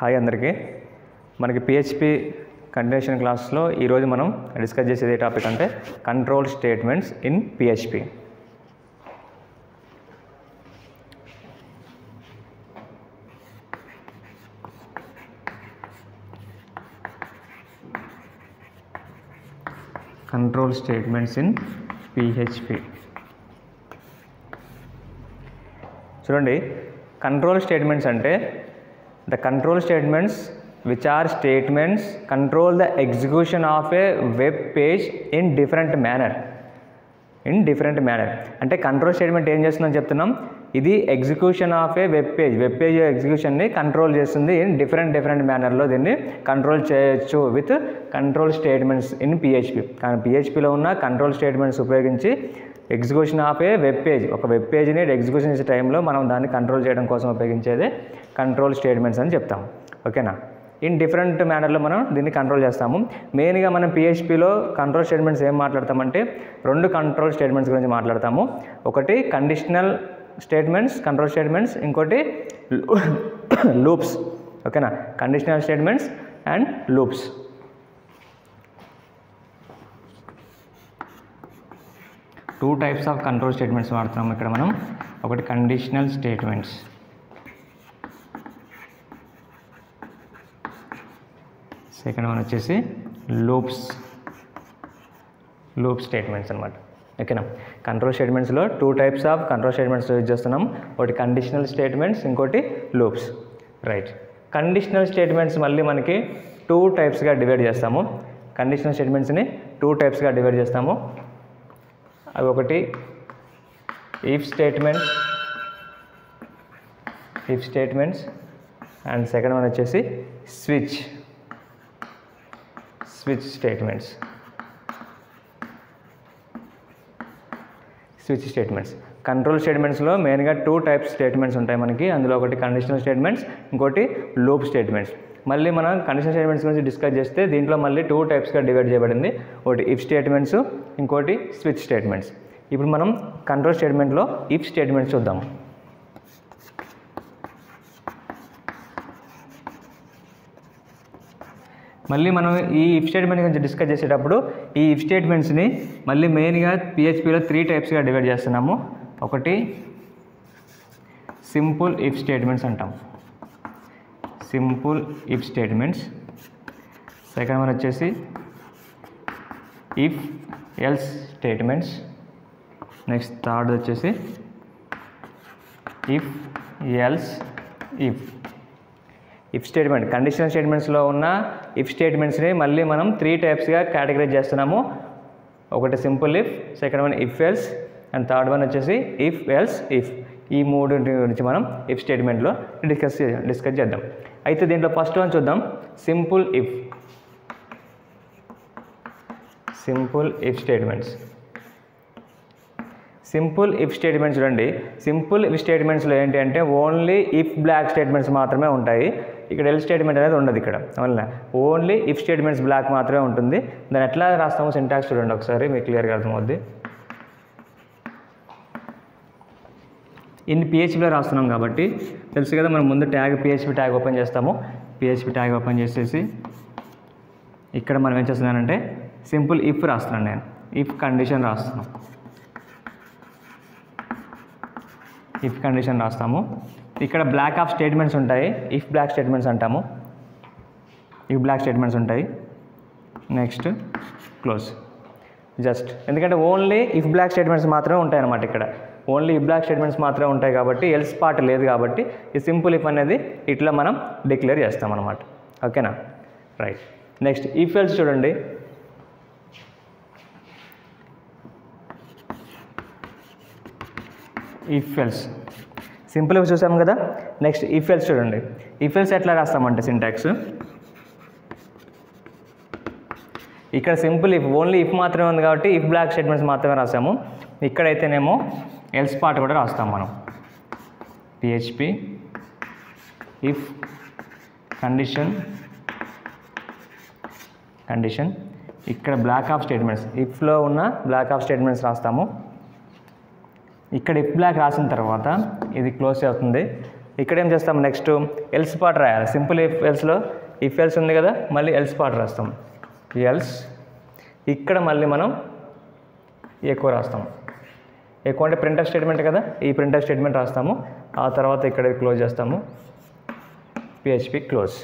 Hi అందరికీ. మనకి PHP continuation క్లాస్లో ఈరోజు మనం డిస్కస్ చేసేది ఏ టాపిక్ అంటే control statements in PHP. Control statements in PHP. చూడండి, కంట్రోల్ స్టేట్మెంట్స్ అంటే the control statements which are statements control the execution of a web page in different manner. అంటే కంట్రోల్ స్టేట్మెంట్ ఏం చేస్తుందని చెప్తున్నాం, ఇది execution of a web page ఎగ్జిక్యూషన్ని control చేస్తుంది. In different మేనర్లో దీన్ని కంట్రోల్ చేయొచ్చు with control statements in PHP. కానీ పిహెచ్పిలో ఉన్న కంట్రోల్ స్టేట్మెంట్స్ ఉపయోగించి execution of a web page, ఒక వెబ్ పేజ్ని ఎగ్జిక్యూషన్ చేసే టైంలో మనం దాన్ని కంట్రోల్ చేయడం కోసం ఉపయోగించేదే కంట్రోల్ స్టేట్మెంట్స్ అని చెప్తాం. ఓకేనా? ఇన్ డిఫరెంట్ మేనర్లో మనం దీన్ని కంట్రోల్ చేస్తాము. మెయిన్గా మనం పిహెచ్పిలో కంట్రోల్ స్టేట్మెంట్స్ ఏం మాట్లాడతామంటే రెండు కంట్రోల్ స్టేట్మెంట్స్ గురించి మాట్లాడతాము. ఒకటి కండిషనల్ స్టేట్మెంట్స్, కంట్రోల్ స్టేట్మెంట్స్, ఇంకోటి లూప్స్. ఓకేనా? Conditional statements and loops. Two types of control statements వాడుతున్నాము ఇక్కడ మనం. ఒకటి కండిషనల్ స్టేట్మెంట్స్, సెకండ్ వన్ వచ్చేసి లూప్ స్టేట్మెంట్స్ అనమాట. ఓకేనా? కంట్రోల్ స్టేట్మెంట్స్లో two types of control statements use చేస్తున్నాం. ఒకటి కండిషనల్ స్టేట్మెంట్స్, ఇంకోటి లూప్స్. రైట్. కండిషనల్ స్టేట్మెంట్స్ మళ్ళీ మనకి టూ టైప్స్గా డివైడ్ చేస్తాము. కండిషనల్ స్టేట్మెంట్స్ని టూ టైప్స్గా డివైడ్ చేస్తాము. అవి ఒకటి if statements and second one వచ్చేసి స్విచ్ స్టేట్మెంట్స్. కంట్రోల్ స్టేట్మెంట్స్లో మెయిన్గా టూ టైప్స్ స్టేట్మెంట్స్ ఉంటాయి మనకి. అందులో ఒకటి కండిషనల్ స్టేట్మెంట్స్, ఇంకోటి లూప్ స్టేట్మెంట్స్. మళ్ళీ మనం కండిషనల్ స్టేట్మెంట్స్ గురించి డిస్కస్ చేస్తే దీంట్లో మళ్ళీ టూ టైప్స్గా డివైడ్ చేయబడింది. ఒకటి ఇఫ్ స్టేట్మెంట్స్, ఇంకోటి స్విచ్ స్టేట్మెంట్స్. ఇప్పుడు మనం కంట్రోల్ స్టేట్మెంట్లో ఇఫ్ స్టేట్మెంట్స్ చూద్దాం. మళ్ళీ మనం ఈ ఇఫ్ స్టేట్మెంట్ గురించి డిస్కస్ చేసేటప్పుడు ఈ ఇఫ్ స్టేట్మెంట్స్ని మళ్ళీ మెయిన్గా పిహెచ్పిలో త్రీ టైప్స్గా డివైడ్ చేస్తున్నాము. ఒకటి సింపుల్ ఇఫ్ స్టేట్మెంట్స్ అంటాం, simple if statements. Second one వచ్చేసి if else statements. Next third వచ్చేసి if else if statement. Conditional స్టేట్మెంట్స్లో ఉన్న ఇఫ్ స్టేట్మెంట్స్ని మళ్ళీ మనం త్రీ టైప్స్గా కేటగరైజ్ చేస్తున్నాము. ఒకటి simple if, second one if else, and third one వచ్చేసి ఇఫ్ ఎల్స్ ఇఫ్. ఈ మూడు గురించి మనం ఇఫ్ స్టేట్మెంట్లో డిస్కస్ చేద్దాం. అయితే దీంట్లో ఫస్ట్ వన్ చూద్దాం, simple if statements. Simple if statements చూడండి, సింపుల్ ఇఫ్ స్టేట్మెంట్స్లో ఏంటి అంటే ఓన్లీ ఇఫ్ బ్లాక్ స్టేట్మెంట్స్ మాత్రమే ఉంటాయి. ఇక్కడ ఎల్ స్టేట్మెంట్ అనేది ఉండదు. ఇక్కడ వల్ల ఓన్లీ ఇఫ్ స్టేట్మెంట్స్ బ్లాక్ మాత్రమే ఉంటుంది. దాన్ని ఎట్లా రాస్తాము సింటాక్స్ చూడండి ఒకసారి, మీకు క్లియర్గా అర్థమవుద్ది. ఇన్ పిహెచ్పిలో రాస్తున్నాం కాబట్టి తెలుసు కదా, మనం ముందు పిహెచ్పి ట్యాగ్ ఓపెన్ చేస్తాము. పిహెచ్పి ట్యాగ్ ఓపెన్ చేసేసి ఇక్కడ మనం ఏం చేస్తున్నానంటే సింపుల్ ఇఫ్ రాస్తున్నాను నేను. ఇఫ్ కండిషన్ రాస్తాము. ఇక్కడ బ్లాక్ ఆఫ్ స్టేట్మెంట్స్ ఉంటాయి, ఇఫ్ బ్లాక్ స్టేట్మెంట్స్ అంటాము. Next close. జస్ట్ ఎందుకంటే ఓన్లీ ఇఫ్ బ్లాక్ స్టేట్మెంట్స్ మాత్రమే ఉంటాయి అన్నమాట. ఇక్కడ ఓన్లీ ఇఫ్ బ్లాక్ స్టేట్మెంట్స్ మాత్రమే ఉంటాయి కాబట్టి ఎల్స్ పార్ట్ లేదు కాబట్టి ఈ సింపుల్ ఇఫ్ అనేది ఇట్లా మనం డిక్లేర్ చేస్తాం అన్నమాట. ఓకేనా? రైట్. నెక్స్ట్ ఇఫ్ ఎల్స్ చూడండి. ఇఫ్ ఎల్స్ సింపుల్ ఇఫ్ చూసాము కదా. నెక్స్ట్ ఇఫ్ ఎల్స్ చూడండి. ఇఫ్ ఎల్స్ ఎట్లా రాస్తామంటే సింటాక్స్, ఇక్కడ సింపుల్ ఇఫ్ ఓన్లీ ఇఫ్ మాత్రమే ఉంది కాబట్టి ఇఫ్ బ్లాక్ స్టేట్మెంట్స్ మాత్రమే రాసాము. ఇక్కడైతేనేమో ఎల్స్ పార్ట్ కూడా రాస్తాం మనం. పిహెచ్పి ఇఫ్ కండిషన్ ఇక్కడ బ్లాక్ ఆఫ్ స్టేట్మెంట్స్, ఇఫ్లో ఉన్న బ్లాక్ ఆఫ్ స్టేట్మెంట్స్ రాస్తాము. ఇక్కడ ఇఫ్ బ్లాక్ రాసిన తర్వాత ఇది క్లోజ్ అవుతుంది. ఇక్కడ ఏం చేస్తాం నెక్స్ట్ ఎల్స్ పార్ట్ రాయాలి. సింపుల్ ఇఫ్ ఎల్స్లో ఇఫ్ ఎల్స్ ఉంది కదా, మళ్ళీ ఎల్స్ పార్ట్ రాస్తాం. ఎల్స్ ఇక్కడ మళ్ళీ మనం ఎక్కువ రాస్తాం. ఎక్కువ అంటే ప్రింటర్ స్టేట్మెంట్ కదా, ఈ ప్రింటర్ స్టేట్మెంట్ రాస్తాము. ఆ తర్వాత ఇక్కడ క్లోజ్ చేస్తాము, PHP క్లోజ్.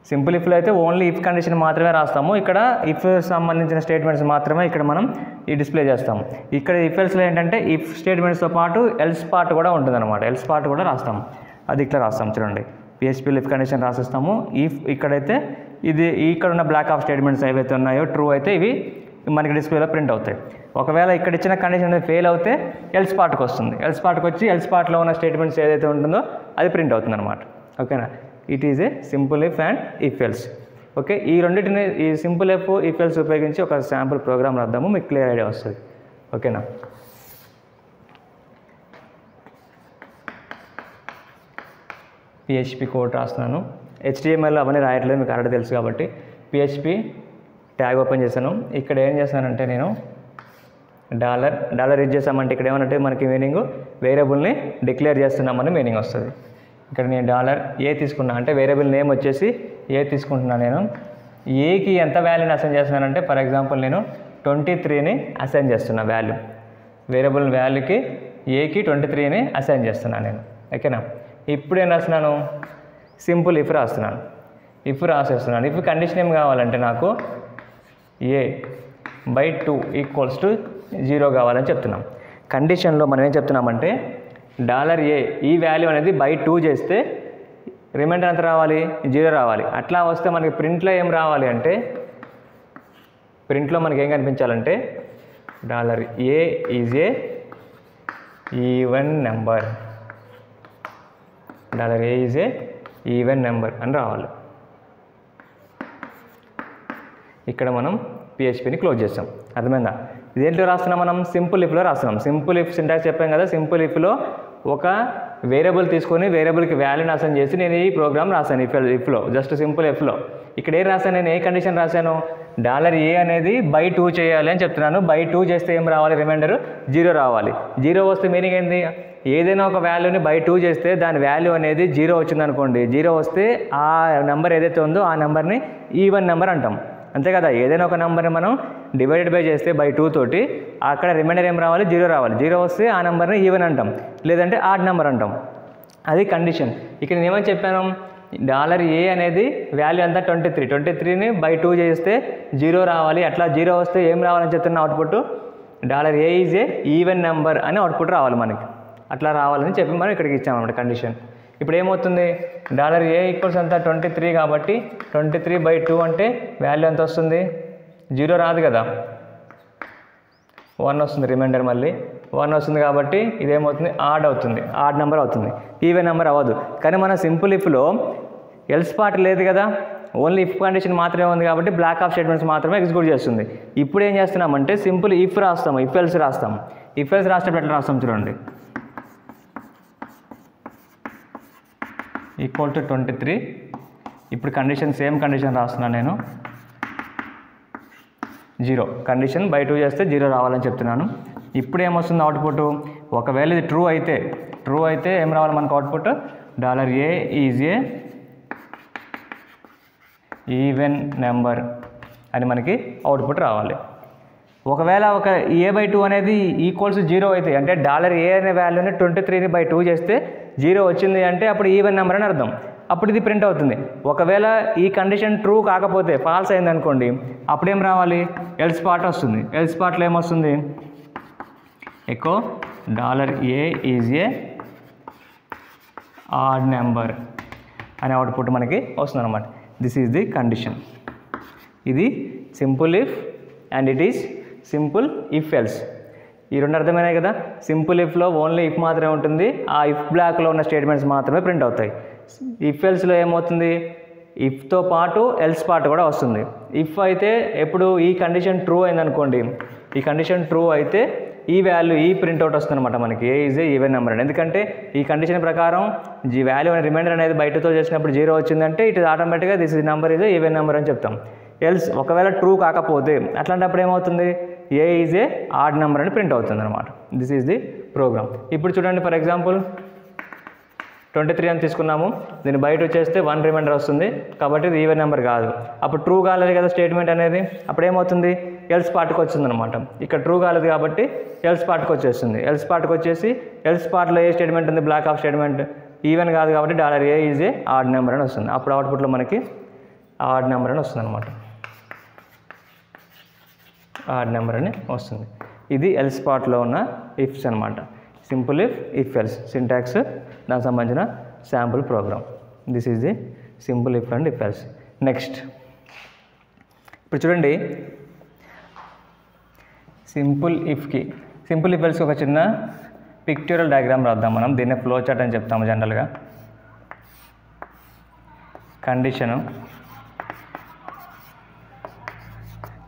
సింపుల్ ఇఫ్లో అయితే ఓన్లీ ఇఫ్ కండిషన్ మాత్రమే రాస్తాము. ఇక్కడ ఇఫ్ సంబంధించిన స్టేట్మెంట్స్ మాత్రమే ఇక్కడ మనం ఈ డిస్ప్లే చేస్తాము. ఇక్కడ ఇఫ్ ఎల్స్లో ఏంటంటే ఇఫ్ స్టేట్మెంట్స్తో పాటు ఎల్స్ పార్ట్ కూడా ఉంటుందన్నమాట. ఎల్స్ పార్ట్ కూడా రాస్తాము, అది ఇట్లా రాస్తాం చూడండి. PHPలో ఇఫ్ కండిషన్ రాసిస్తాము. ఇఫ్ ఇక్కడైతే ఇది ఇక్కడ ఉన్న బ్లాక్ ఆఫ్ స్టేట్మెంట్స్ ఏవైతే ఉన్నాయో ట్రూ అయితే ఇవి మనకి డిస్ప్లేలో ప్రింట్ అవుతాయి. ఒకవేళ ఇక్కడ ఇచ్చిన కండిషన్ అనేది ఫెయిల్ అవుతే ఎల్స్ పార్ట్కి వస్తుంది. ఎల్స్ పార్ట్కి వచ్చి ఎల్స్ పార్ట్లో ఉన్న స్టేట్మెంట్స్ ఏదైతే ఉంటుందో అది ప్రింట్ అవుతుంది అనమాట. ఓకేనా, it is a simple if and if else. Okay, ఈ రెండింటిని ఈ సింపుల్ ఇఫ్ ఇఫ్ ఎల్స్ ఉపయోగించి ఒక శాంపుల్ ప్రోగ్రామ్ రాద్దాము, మీకు క్లియర్ ఐడియా వస్తుంది. ఓకేనా, PHP కోడ్ రాస్తున్నాను. HTML అవన్నీ రాయట్లేదు, మీకు ఆల్రెడీ తెలుసు కాబట్టి. PHP ట్యాగ్ ఓపెన్ చేశాను. ఇక్కడ ఏం చేస్తానంటే నేను డాలర్ యూజ్ చేసామంటే ఇక్కడ ఏమనంటే మనకి మీనింగ్ వేరియబుల్ని డిక్లేర్ చేస్తున్నామని మీనింగ్ వస్తుంది. ఇక్కడ నేను $A తీసుకున్నా అంటే వేరియబుల్ నేమ్ వచ్చేసి A తీసుకుంటున్నాను. నేను ఏకి ఎంత వాల్యూని అసైన్ చేస్తున్నానంటే ఫర్ ఎగ్జాంపుల్ నేను 23ని అసైన్ చేస్తున్నా వాల్యూ. వేరియబుల్ వాల్యూకి ఏకి 23ని అసైన్ చేస్తున్నాను నేను. ఓకేనా, ఇప్పుడు ఏం రాస్తున్నాను, సింపుల్ ఇఫ్ రాస్తున్నాను. ఇఫ్ రాసేస్తున్నాను. ఇఫ్ కండిషన్ ఏం కావాలంటే నాకు A/2 = 0 కావాలని చెప్తున్నాం. కండిషన్లో మనం ఏం చెప్తున్నామంటే $A ఈ వాల్యూ అనేది by2 చేస్తే రిమైండర్ ఎంత రావాలి, 0 రావాలి. అట్లా వస్తే మనకి ప్రింట్లో ఏం రావాలి అంటే ప్రింట్లో మనకి ఏం కనిపించాలంటే $A is a even number, $A is a even number అని రావాలి. ఇక్కడ మనం PHPని క్లోజ్ చేస్తాం. అర్థమైందా? ఇదేంట్లో రాస్తున్నాం మనం, సింపుల్ ఇఫ్లో రాస్తున్నాం. సింపుల్ ఇఫ్ సింటాక్స్ చెప్పాం కదా, సింపుల్ ఇఫ్లో ఒక వేరియబుల్ తీసుకొని వేరియబుల్కి వాల్యూని అసైన్ చేసి నేను ఈ ప్రోగ్రామ్ రాశాను. ఇఫ్లో జస్ట్ సింపుల్ ఇఫ్లో ఇక్కడ ఏం రాశాను, నేను ఏ కండిషన్ రాశాను, $A అనేది by2 చేయాలి అని చెప్తున్నాను. by2 చేస్తే ఏం రావాలి, రిమైండర్ 0 రావాలి. 0 వస్తే మీనింగ్ ఏంది, ఏదైనా ఒక వాల్యూని by2 చేస్తే దాని వాల్యూ అనేది 0 వచ్చింది అనుకోండి. 0 వస్తే ఆ నెంబర్ ఏదైతే ఉందో ఆ నెంబర్ని ఈవెన్ నెంబర్ అంటాం. అంతే కదా, ఏదైనా ఒక నెంబర్ని మనం డివైడెడ్ బై చేస్తే by2 తోటి అక్కడ రిమైండర్ ఏం రావాలి, 0 రావాలి. 0 వస్తే ఆ నెంబర్ని ఈవెన్ అంటాం, లేదంటే ఆడ్ నెంబర్ అంటాం. అది కండిషన్. ఇక్కడ నేను ఏమని చెప్పాను, $A అనేది వాల్యూ అంతా 23ని by2 చేస్తే 0 రావాలి. అట్లా 0 వస్తే ఏం రావాలని చెప్తున్న output $A is a even number అని అవుట్పుట్ రావాలి మనకి. అట్లా రావాలని చెప్పి మనం ఇక్కడికి ఇచ్చామన్నమాట కండిషన్. ఇప్పుడు ఏమవుతుంది, $A ఈక్వల్స్ అంతా 23 కాబట్టి 23/2 అంటే వాల్యూ ఎంత వస్తుంది, 0 రాదు కదా, 1 వస్తుంది. రిమైండర్ మళ్ళీ 1 వస్తుంది కాబట్టి ఇదేమవుతుంది, ఆడ్ అవుతుంది, ఆడ్ నెంబర్ అవుతుంది, ఈవెన్ నెంబర్ అవ్వదు. కానీ మన సింపుల్ ఇఫ్లో ఎల్స్ పార్ట్ లేదు కదా, ఓన్లీ ఇఫ్ కండిషన్ మాత్రమే ఉంది కాబట్టి బ్లాక్ ఆఫ్ స్టేట్మెంట్స్ మాత్రమే ఎగ్జిక్యూట్ చేస్తుంది. ఇప్పుడు ఏం చేస్తున్నామంటే సింపుల్ ఇఫ్ రాస్తాము, ఇఫ్ ఎల్స్ రాస్తాము. ఇఫ్ ఎల్స్ రాసేటప్పుడు ఎట్లా రాస్తాం చూడండి, =23. ఇప్పుడు కండిషన్ సేమ్ కండిషన్ రాస్తున్నాను నేను, 0 కండిషన్ by2 చేస్తే 0 రావాలని చెప్తున్నాను. ఇప్పుడు ఏమొస్తుంది అవుట్పుట్, ఒకవేళ ఇది ట్రూ అయితే ఏం రావాలి మనకు output, $A is a even number అని మనకి అవుట్పుట్ రావాలి. ఒకవేళ ఒక A/2 అనేది =0 అయితే అంటే $A అనే వాల్యూని 23ని by2 చేస్తే 0 వచ్చింది అంటే అప్పుడు ఈవెన్ నెంబర్ అని అర్థం. అప్పుడు ఇది ప్రింట్ అవుతుంది. ఒకవేళ ఈ కండిషన్ ట్రూ కాకపోతే ఫాల్స్ అయింది అనుకోండి, అప్పుడు ఏం రావాలి, ఎల్స్ పార్ట్ వస్తుంది. ఎల్స్ పార్ట్లో ఏమొస్తుంది, echo $A is a odd number అనే అవుట్పుట్ మనకి వస్తుంది అనమాట. This is the condition. ఇది simple if and it is simple if else. ఈ రెండు అర్థమైనాయి కదా. సింపుల్ ఇఫ్లో ఓన్లీ ఇఫ్ మాత్రమే ఉంటుంది, ఆ ఇఫ్ బ్లాక్లో ఉన్న స్టేట్మెంట్స్ మాత్రమే ప్రింట్ అవుతాయి. ఇఫ్ ఎల్స్లో ఏమవుతుంది, ఇఫ్తో పాటు ఎల్స్ పార్ట్ కూడా వస్తుంది. ఇఫ్ అయితే ఎప్పుడు ఈ కండిషన్ ట్రూ అయిందనుకోండి, ఈ కండిషన్ ట్రూ అయితే ఈ వాల్యూ ఈ ప్రింట్అవుట్ వస్తుంది అనమాట మనకి, A is a even number అని. ఎందుకంటే ఈ కండిషన్ ప్రకారం ఈ వాల్యూ అనే రిమైండర్ అనేది by2తో చేసినప్పుడు 0 వచ్చిందంటే ఇట్ ఇస్ ఆటోమేటిక్గా this is number is a even number అని చెప్తాం. ఎల్స్ ఒకవేళ ట్రూ కాకపోతే అట్లాంటప్పుడు ఏమవుతుంది, A is a odd number అని ప్రింట్ అవుతుంది అనమాట. This is the program. ఇప్పుడు చూడండి, ఫర్ ఎగ్జాంపుల్ 23 అని తీసుకున్నాము, దీన్ని బయట వచ్చేస్తే 1 రిమైండర్ వస్తుంది, కాబట్టి ఇది ఈవెన్ నెంబర్ కాదు. అప్పుడు ట్రూ కాలేదు కదా స్టేట్మెంట్ అనేది, అప్పుడు ఏమవుతుంది ఎల్స్ పార్ట్కి వచ్చింది అనమాట. ఇక్కడ ట్రూ కాలేదు కాబట్టి ఎల్స్ పార్ట్కి వచ్చేస్తుంది. ఎల్స్ పార్ట్కి వచ్చేసి ఎల్స్ పార్ట్లో ఏ స్టేట్మెంట్ ఉంది, బ్లాక్ ఆఫ్ స్టేట్మెంట్ ఈవెన్ కాదు కాబట్టి $A is a odd number అని వస్తుంది. అప్పుడు అవుట్పుట్లో మనకి ఆడ్ నెంబర్ అని వస్తుంది అనమాట. ఆడ్ నెంబర్ అని వస్తుంది. ఇది ఎల్స్ పార్ట్లో ఉన్న ఇఫ్స్ అనమాట. సింపుల్ ఇఫ్ ఎల్స్ సింటాక్స్, దానికి సంబంధించిన sample program. This is the simple if and if else. Next ఇప్పుడు చూడండి, సింపుల్ ఇఫ్కి సింపుల్ ఇఫ్ ఎల్స్కి ఒక చిన్న పిక్చరల్ డయాగ్రామ్ రాద్దాం మనం. దీన్ని ఫ్లో చార్ట్ అని చెప్తాము జనరల్గా. కండిషను,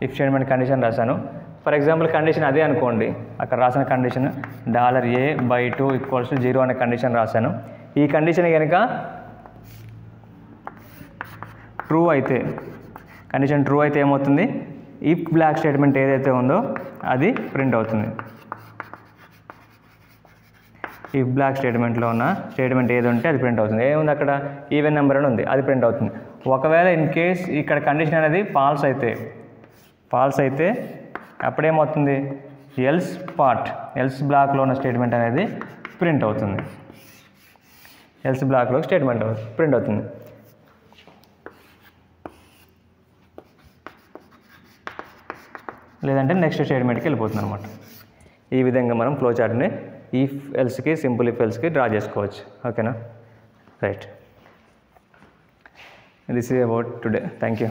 ఇఫ్ స్టేట్మెంట్ కండిషన్ రాశాను. ఫర్ ఎగ్జాంపుల్ కండిషన్ అదే అనుకోండి, అక్కడ రాసిన కండిషన్ $A/2 = 0 అనే కండిషన్ రాశాను. ఈ కండిషన్ కనుక ట్రూ అయితే, కండిషన్ ట్రూ అయితే ఏమవుతుంది, ఇఫ్ బ్లాక్ స్టేట్మెంట్ ఏదైతే ఉందో అది ప్రింట్ అవుతుంది. ఇఫ్ బ్లాక్ స్టేట్మెంట్లో ఉన్న స్టేట్మెంట్ ఏది ఉంటే అది ప్రింట్ అవుతుంది. ఏముంది అక్కడ ఈవెన్ నెంబర్ అని ఉంది, అది ప్రింట్ అవుతుంది. ఒకవేళ ఇన్ కేస్ ఇక్కడ కండిషన్ అనేది ఫాల్స్ అయితే అప్పుడేమవుతుంది, ఎల్స్ బ్లాక్లో ఉన్న స్టేట్మెంట్ అనేది ప్రింట్ అవుతుంది. ఎల్స్ బ్లాక్లో స్టేట్మెంట్ ప్రింట్ అవుతుంది. లేదంటే నెక్స్ట్ స్టేట్మెంట్కి వెళ్ళిపోతుంది అనమాట. ఈ విధంగా మనం ఫ్లో చార్ట్ని ఇఫ్ ఎల్స్కి, సింపుల్ ఇఫ్ ఎల్స్కి డ్రా చేసుకోవచ్చు. ఓకేనా, right. This is about today. Thank you.